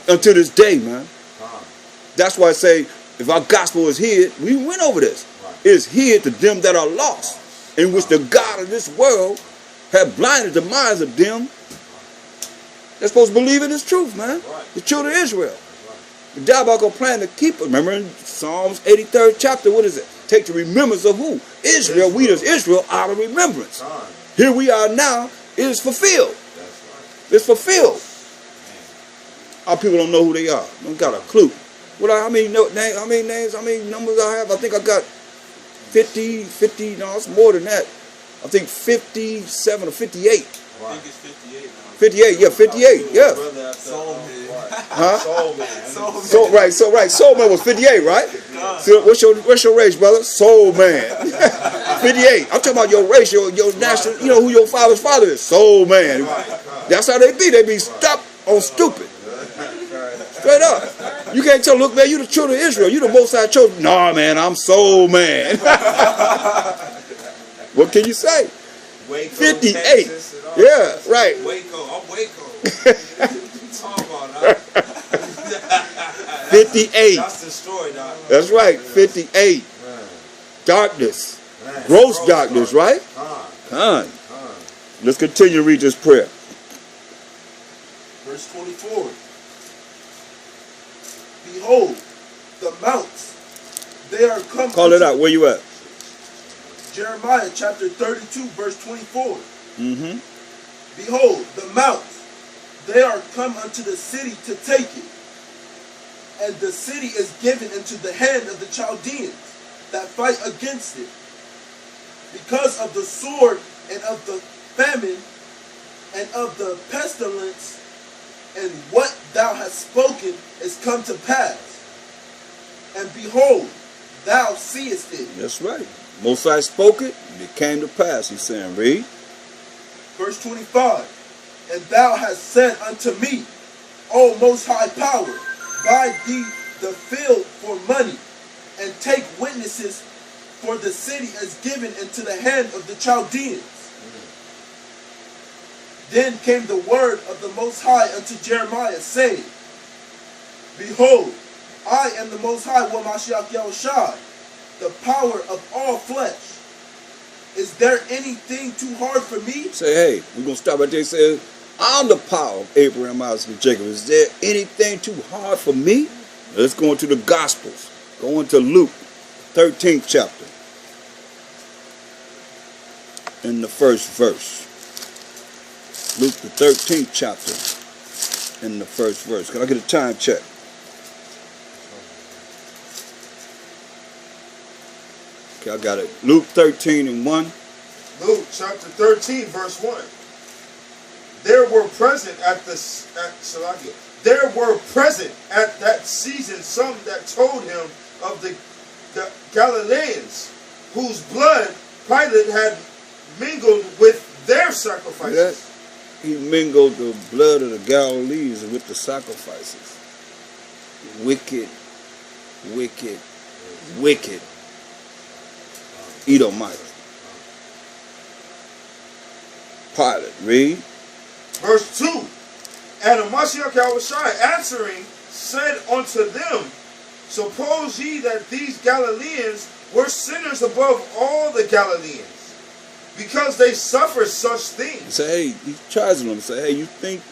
Until this day, man. That's why I say, if our gospel is hid, we went over this. It is hid to them that are lost, in which the God of this world have blinded the minds of them. They're supposed to believe in this truth, man. The children of Israel. The diabolical plan to keep it. Remember in Psalms 83rd chapter, what is it? Take the remembrance of who? Israel. We as Israel out of remembrance. Here we are now. It is fulfilled. It's fulfilled. Our people don't know who they are. Don't got a clue. How many names, how many numbers I have? I think I got 50, no, it's more than that. I think 57 or 58. I think it's 58 now. 58, yeah, 58, yeah. Huh? Soul man. Soul man was 58, right? So what's your race, brother? Soul man. 58. I'm talking about your race, your national, you know who your father's father is. Soul man. That's how they be. They be stuck on stupid. Straight up. You can't tell, look, man, you the children of Israel. You the Most High children. Nah, man, I'm soul man. What can you say? Waco, 58. Texas, Yeah, right. Waco. I'm Waco. Talk about 58. That's the story, Doc. That's right. 58. Man. Darkness. Gross darkness, right? Con. Let's continue to read this prayer. Verse 24. Behold, the mounts, they are come. Call it out. Where you at? Jeremiah chapter 32, verse 24. Mm-hmm. Behold, the mounts, they are come unto the city to take it. And the city is given into the hand of the Chaldeans that fight against it. Because of the sword and of the famine and of the pestilence, and what thou hast spoken is come to pass. And behold, thou seest it. That's right. Most High spoke it, and it came to pass. He's saying, read. Verse 25. And thou hast said unto me, O Most High Power, buy thee the field for money, and take witnesses, for the city is given into the hand of the Chaldeans. Then came the word of the Most High unto Jeremiah, saying, Behold, I am the Most High, Wamashiach Yahushai, the power of all flesh. Is there anything too hard for me? Say, hey, we're going to stop right there and say, I'm the power of Abraham, Isaac, and Jacob. Is there anything too hard for me? Let's go into the Gospels. Go into Luke, 13th chapter. In the first verse. Luke, the 13th chapter. In the first verse. Can I get a time check? Okay, I got it. Luke 13 and 1. Luke chapter 13, verse 1. There were present there were present at that season some that told him of the Galileans, whose blood Pilate had mingled with their sacrifices. Yeah, he mingled the blood of the Galileans with the sacrifices. Wicked, wicked, wicked Edomite. Pilate, read. Verse 2. And Mashiach Yahushai answering said unto them, Suppose ye that these Galileans were sinners above all the Galileans, because they suffer such things? Say, hey, he's charging them. Say, hey, you think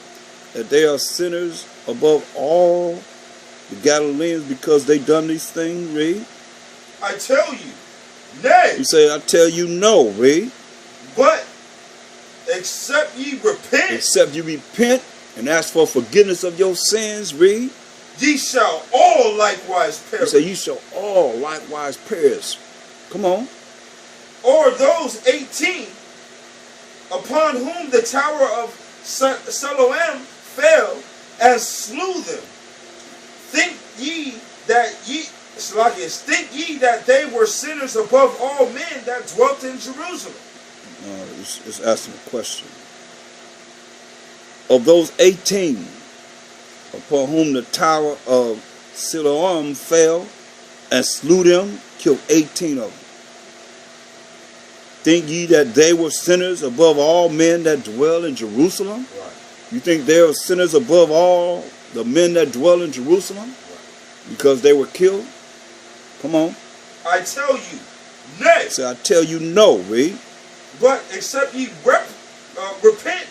that they are sinners above all the Galileans because they done these things, read? I tell you, nay. He said, I tell you no, read. But except ye repent. Except you repent and ask for forgiveness of your sins, read. Ye shall all likewise perish. He said, you shall all likewise perish. Come on. Or those 18 upon whom the tower of Thaahwam fell and slew them. Think ye that they were sinners above all men that dwelt in Jerusalem? It's asking a question. Of those 18 upon whom the tower of Thaahwam fell and slew them, killed 18 of them. Think ye that they were sinners above all men that dwell in Jerusalem? Right. You think they are sinners above all the men that dwell in Jerusalem? Right. Because they were killed? Come on. I tell you, nay. So I tell you no, read. But except ye repent,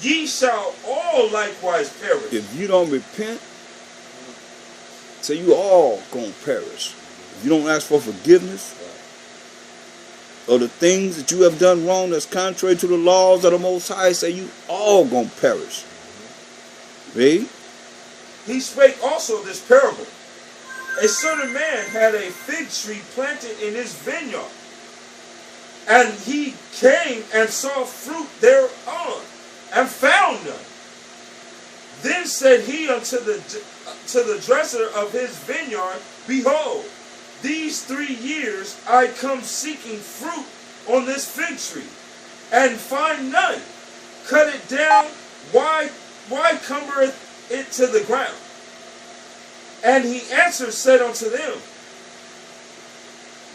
ye shall all likewise perish. If you don't repent, say you all gonna perish. If you don't ask for forgiveness of the things that you have done wrong that's contrary to the laws of the Most High, say you all gonna perish. Read. He spake also this parable. A certain man had a fig tree planted in his vineyard, and he came and saw fruit thereon, and found none. Then said he unto the dresser of his vineyard, Behold, these 3 years I come seeking fruit on this fig tree, and find none. Cut it down, why cumbereth it to the ground? And he answered, said unto them,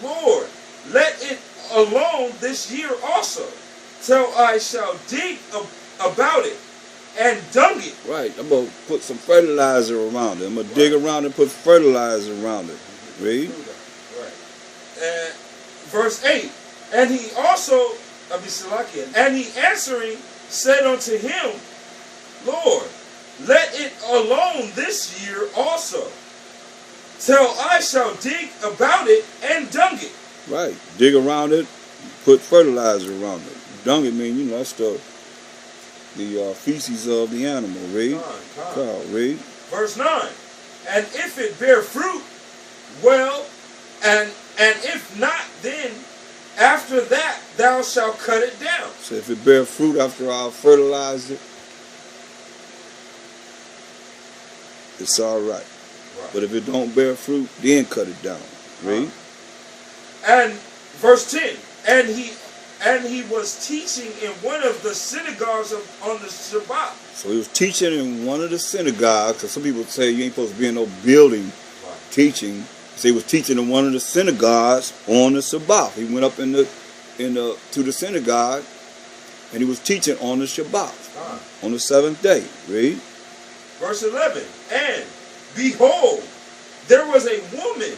Lord, let it alone this year also, till I shall dig about it and dung it. Right, I'm going to put some fertilizer around it. I'm going to dig around and put fertilizer around it. Read. Right. Verse 8. And he also, and he answering said unto him, Lord, let it alone this year also, till I shall dig about it and dung it. Right. Dig around it, put fertilizer around it. Dung it means, that's the feces of the animal. Read. Carl, read. Verse 9. And if it bear fruit, well, and if not, then after that thou shalt cut it down. So if it bear fruit after I fertilize it, it's all right. But if it don't bear fruit, then cut it down. Read. And verse 10. And he was teaching in one of the synagogues on the Shabbat. So he was teaching in one of the synagogues, because some people say you ain't supposed to be in no building teaching. So he was teaching in one of the synagogues on the Shabbat. He went up to the synagogue And he was teaching on the Shabbat, on the seventh day. Read. Verse 11. And behold, there was a woman